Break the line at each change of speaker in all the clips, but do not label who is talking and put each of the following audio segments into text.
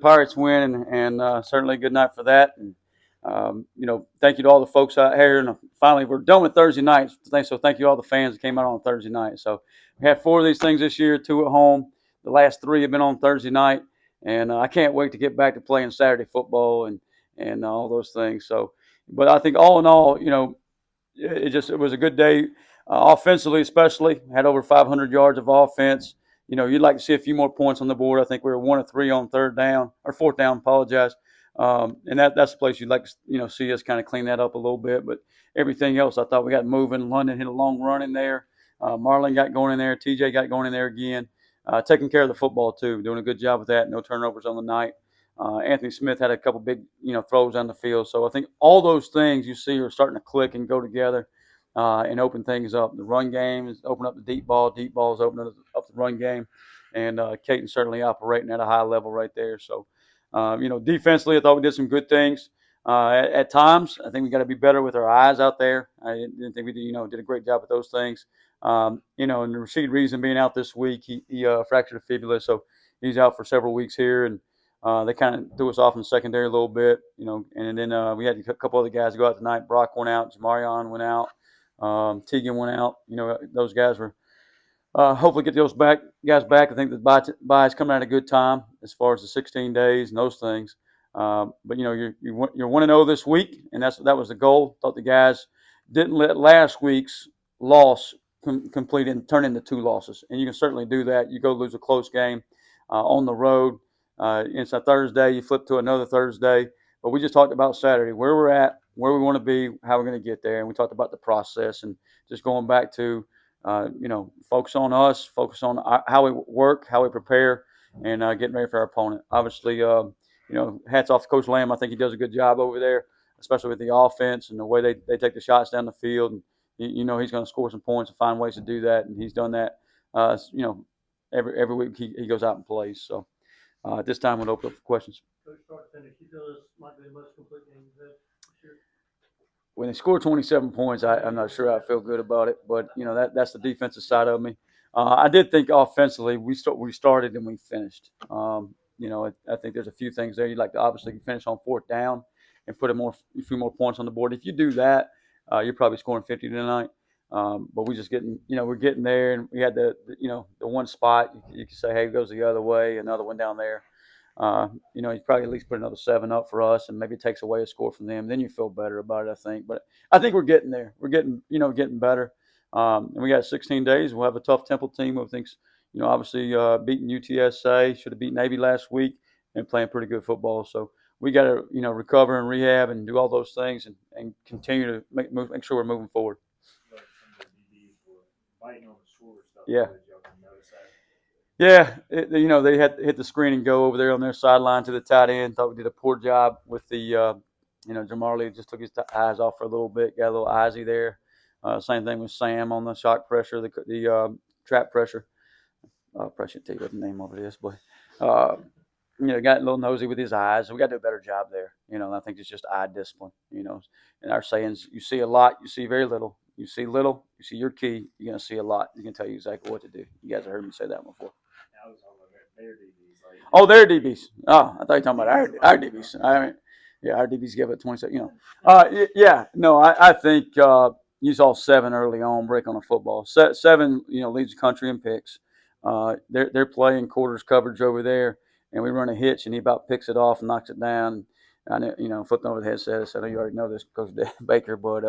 Pirates win, and certainly a good night for that. And thank you to all the folks out here. And finally, we're done with Thursday nights. So thank you to all the fans that came out on Thursday night. So we had 4 of these things this year, 2 at home. The last 3 have been on Thursday night, and I can't wait to get back to playing Saturday football and all those things. So, but I think all in all, it was a good day, offensively especially. Had over 500 yards of offense. You'd like to see a few more points on the board. I think we were 1 of 3 on third down or fourth down. Apologize. And that's the place you'd like to see us kind of clean that up a little bit. But everything else, I thought we got moving. London hit a long run in there. Marlon got going in there. TJ got going in there again. Taking care of the football too, doing a good job with that. No turnovers on the night. Anthony Smith had a couple big, throws on the field. So I think all those things you see are starting to click and go together and open things up. The run game is open up the deep ball. Deep ball is opening up the run game. And Caton certainly operating at a high level right there. So, defensively, I thought we did some good things. At times, I think we got to be better with our eyes out there. I didn't think we did a great job with those things. And the Rashid Reason being out this week, he fractured a fibula, so he's out for several weeks here. And they kind of threw us off in the secondary a little bit, and then we had a couple other guys go out tonight. Brock went out, Jamarion went out, Teagan went out. Those guys were hopefully get those guys back. I think the bye is coming at a good time as far as the 16 days and those things. But you're 1-0 this week, and that was the goal. Thought the guys didn't let last week's loss complete and turn into 2 losses, and you can certainly do that. You go lose a close game on the road. It's a Thursday. You flip to another Thursday. But we just talked about Saturday, where we're at, where we want to be, how we're going to get there, and we talked about the process and just going back to focus on us, focus on how we work, how we prepare, and getting ready for our opponent. Obviously, hats off to Coach Lamb. I think he does a good job over there, especially with the offense and the way they take the shots down the field. And he's going to score some points and find ways to do that, and he's done that. Every week he goes out and plays. So at this time, we'll open up for questions.
Coach, start to finish, you feel this might be the most complete game you've had this year?
When they score 27 points, I'm not sure I feel good about it, but that's the defensive side of me. I did think offensively we started and we finished. I think there's a few things there. You'd like to obviously finish on fourth down and put a few more points on the board. If you do that, you're probably scoring 50 tonight. But we're just we're getting there, and we had the one spot you can say, hey, it goes the other way, another one down there. He's probably at least put another 7 up for us, and maybe it takes away a score from them. Then you feel better about it, I think. But I think we're getting there. We're getting better. And we got 16 days. We'll have a tough Temple team who thinks, obviously beating UTSA, should have beat Navy last week, and playing pretty good football. So we got to, recover and rehab and do all those things and continue to make sure we're moving forward. Yeah. Yeah, they had to hit the screen and go over there on their sideline to the tight end. Thought we did a poor job with the, Jamarli just took his eyes off for a little bit, got a little eyesy there. Same thing with Sam on the shock pressure, the trap pressure. Probably shouldn't tell you what the name of it is, but got a little nosy with his eyes. We got to do a better job there. And I think it's just eye discipline. And our sayings, you see a lot, you see very little. You see little, you see your key, you're going to see a lot. You can tell you exactly what to do. You guys have heard me say that before.
I was talking about their DBs.
Oh, their DBs. Oh, I thought you were talking about our DBs. I mean, yeah, our DBs give it 27. Yeah, no, I think you saw 7 early on break on a football. 7, leads the country in picks. They're playing quarters coverage over there, and we run a hitch, and he about picks it off and knocks it down. I flipped over the headset. I said, "Oh, you already know this, Coach Baker, but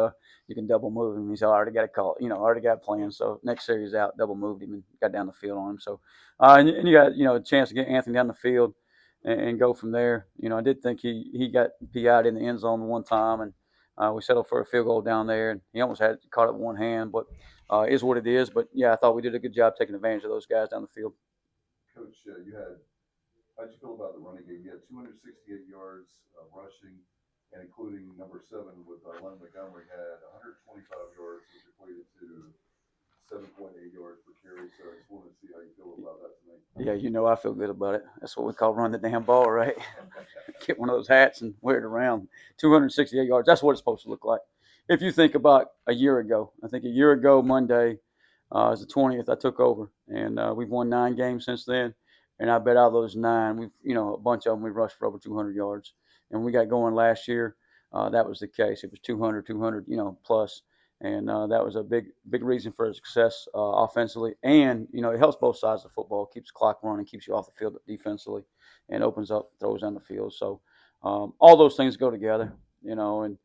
you can double move him." He said, "I already got a call. Already got a plan." So next series out, double moved him and got down the field on him. So, and you got a chance to get Anthony down the field and go from there. I did think he got PI'd in the end zone one time, and we settled for a field goal down there, and he almost had caught it with one hand, but is what it is. But yeah, I thought we did a good job taking advantage of those guys down the field.
Coach, how'd you feel about the running game? You had 268 yards rushing, and including number 7 with Len Montgomery had 125 yards, which equated to 7.8 yards per carry. So I just wanted to see how you feel about that tonight.
Yeah, I feel good about it. That's what we call run the damn ball, right? Get one of those hats and wear it around. 268 yards. That's what it's supposed to look like. If you think about a year ago, I think a year ago Monday is the 20th. I took over, and we've won 9 games since then. And I bet out of those 9, a bunch of them we rushed for over 200 yards. And we got going last year. That was the case. It was 200, plus. And that was a big reason for success offensively. And, it helps both sides of the football. It keeps the clock running, keeps you off the field defensively, and opens up throws on the field. So all those things go together, and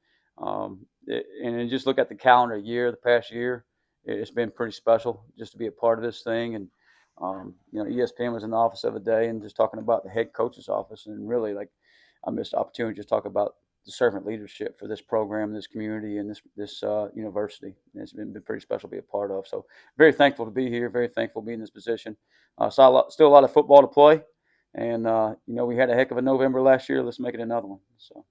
just look at the calendar year, the past year, it's been pretty special just to be a part of this thing. And ESPN was in the office the other day and just talking about the head coach's office, and really, like, I missed the opportunity to just talk about the servant leadership for this program, this community, and this university. And it's been pretty special to be a part of. So very thankful to be here. Very thankful to be in this position. Still a lot of football to play, and we had a heck of a November last year. Let's make it another one. So.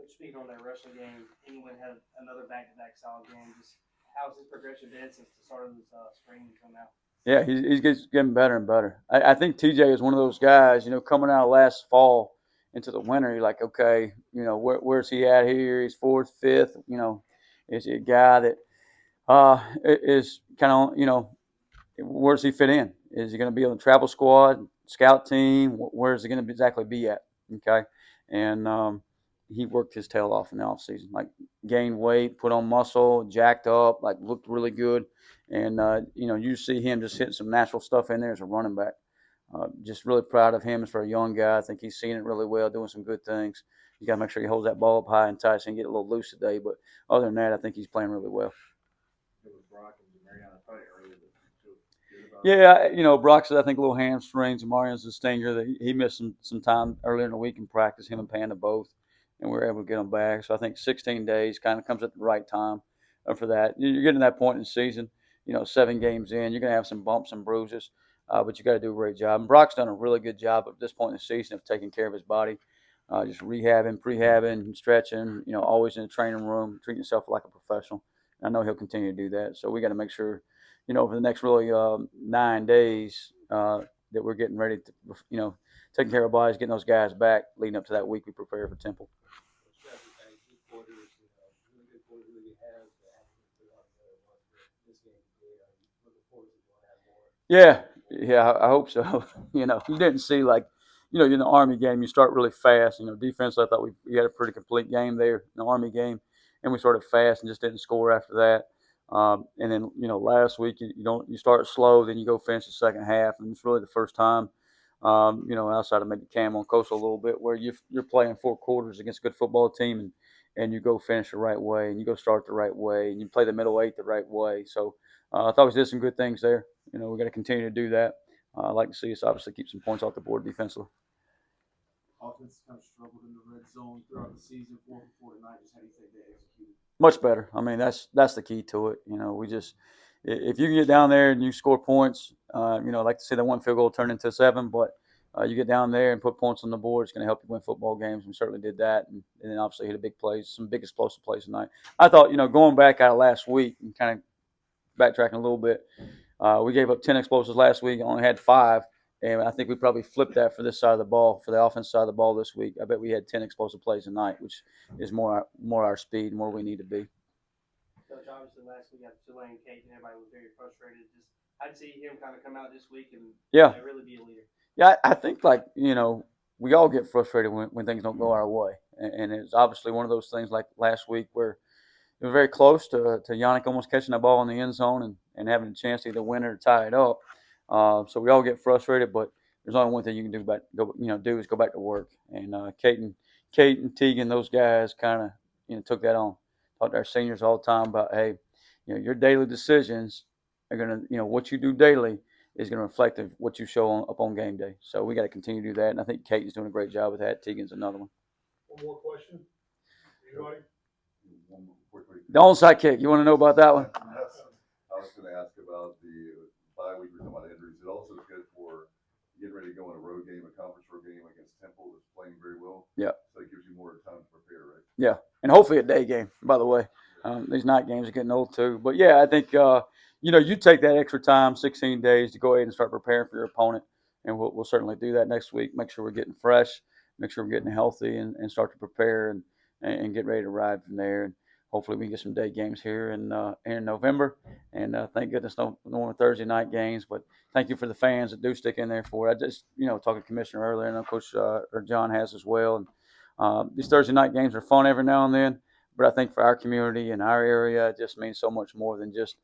Speaking on that wrestling game, England had another back-to-back solid game. Just how's his progression been since the start of this spring until now?
Yeah, he's getting better and better. I think TJ is one of those guys, coming out of last fall into the winter. You're like, okay, where's he at here? He's fourth, fifth. Is he a guy that is kind of, where does he fit in? Is he going to be on the travel squad, scout team? Where is he going to exactly be at? Okay, and he worked his tail off in the offseason, like gained weight, put on muscle, jacked up, like looked really good. And, you see him just hitting some natural stuff in there as a running back. Just really proud of him as for a young guy. I think he's seen it really well, doing some good things. You got to make sure he holds that ball up high and tight so he can get a little loose today. But other than that, I think he's playing really well. Yeah, Brock's, I think, a little hamstrings, and Marian's a stinger. That he missed some time earlier in the week in practice, him and Panda both, and we were able to get them back. So I think 16 days kind of comes at the right time for that. You're getting to that point in the season, 7 games in, you're going to have some bumps and bruises, but you got to do a great job. And Brock's done a really good job at this point in the season of taking care of his body, just rehabbing, prehabbing, stretching, always in the training room, treating yourself like a professional. And I know he'll continue to do that. So we got to make sure, over the next really 9 days that we're getting ready to, taking care of bodies, getting those guys back, leading up to that week we prepare for Temple. Yeah, I hope so. You didn't see, like, in the Army game, you start really fast. Defense, I thought we had a pretty complete game there in the Army game, and we started fast and just didn't score after that. And then, last week you start slow, then you go finish the second half, and it's really the first time, outside of maybe Cam on Coastal a little bit, where you're playing 4 quarters against a good football team, and you go finish the right way, and you go start the right way, and you play the middle 8 the right way. So I thought we did some good things there. We got to continue to do that. I'd like to see us obviously keep some points off the board defensively.
Offense kind of struggled in the red zone throughout the season, 4 for 4 tonight. Just how do you think they executed?
Much better. I mean, that's the key to it. We just, if you can get down there and you score points, I'd like to see that one field goal turn into 7, but you get down there and put points on the board, it's going to help you win football games. We certainly did that, and then obviously hit a big plays, some big explosive plays tonight. I thought, going back out of last week and kind of backtracking a little bit, we gave up 10 explosives last week, only had 5. And I think we probably flipped that for this side of the ball, for the offense side of the ball this week. I bet we had 10 explosive plays tonight, which is more our speed, more we need to be.
Coach, obviously last week after Tulane and Kate, everybody was very frustrated. Just I'd see him kind of come out this week and really be a leader.
Yeah, I think, like, we all get frustrated when things don't go our way. And it's obviously one of those things like last week where it was very close to Yannick almost catching the ball in the end zone and having a chance to either win it or tie it up. So we all get frustrated, but there's only one thing you can do is go back to work. And Kate and Tegan, those guys kind of took that on. Talked to our seniors all the time about, hey, your daily decisions are gonna, what you do daily is gonna reflect what you show up on game day. So we got to continue to do that, and I think Kate's doing a great job with that. Tegan's another one.
One more question. Anybody?
One more quickly.
The onside kick. You want to know about that one?
I was going to ask about the bye week. We're talking about injuries. It also is good for getting ready to go on a road game, a conference road game against Temple that's playing very well.
Yeah.
So it gives you more time to prepare, right?
Yeah, and hopefully a day game, by the way. These night games are getting old too. But, yeah, I think, you take that extra time, 16 days, to go ahead and start preparing for your opponent, and we'll certainly do that next week. Make sure we're getting fresh, make sure we're getting healthy, and start to prepare and get ready to ride from there. And hopefully we can get some day games here in November. And thank goodness no more Thursday night games. But thank you for the fans that do stick in there for it. I just talking to Commissioner earlier, and Coach or John has as well. And these Thursday night games are fun every now and then. But I think for our community and our area, it just means so much more than just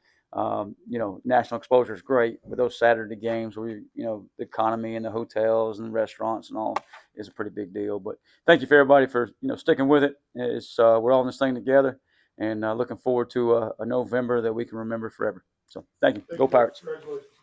national exposure is great, but those Saturday games where the economy and the hotels and the restaurants and all is a pretty big deal. But thank you for everybody for sticking with it. It's we're all in this thing together, and looking forward to a November that we can remember forever. So thank you. Go Pirates.
Congratulations.